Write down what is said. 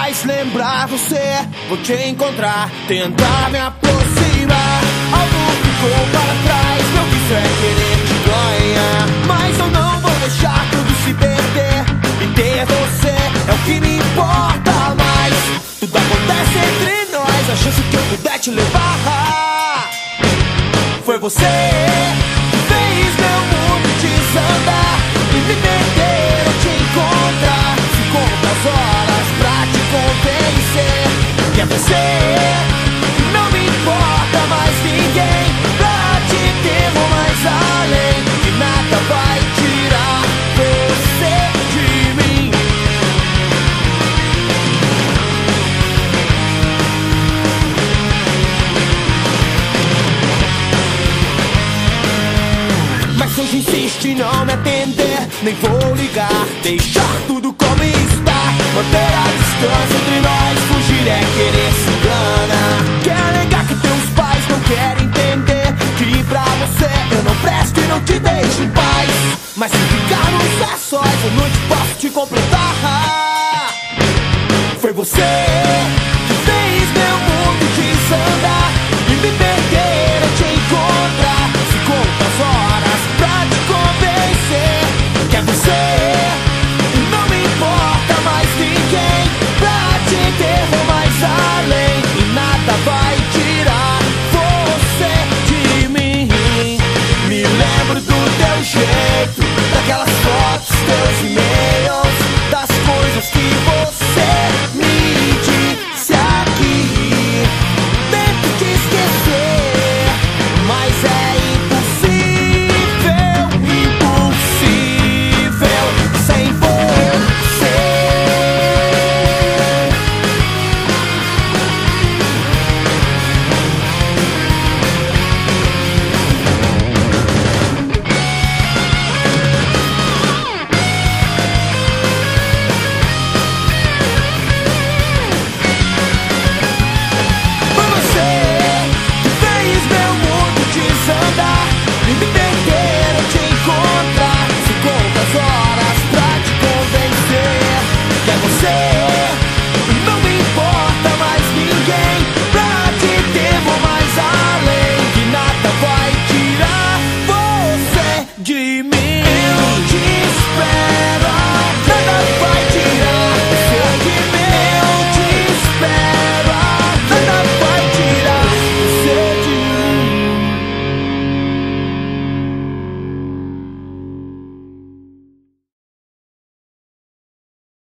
faz lembrar você. Vou te encontrar, tentar me aproximar. Algo ficou para trás, meu vício é querer te ganhar. Mas eu não vou deixar tudo se perder. E ter você é o que me importa mais. Tudo acontece entre nós, a chance que eu puder te levar. Foi você que fez meu mundo desandar e me perder ou te encontrar. Se conta as horas pra te convencer que é você, que não me importa mais ninguém. Pra te ter vou mais além, que nada vai tirar você de mim. Mas hoje insiste em não me atender, nem vou ligar, deixar tudo como está. Manter a distância entre nós, fugir é querer se enganar. Quer negar que teus pais não querem entender que pra você eu não presto e não te deixo em paz. Mas se ficarmos a sós, eu não te posso te completar. Foi você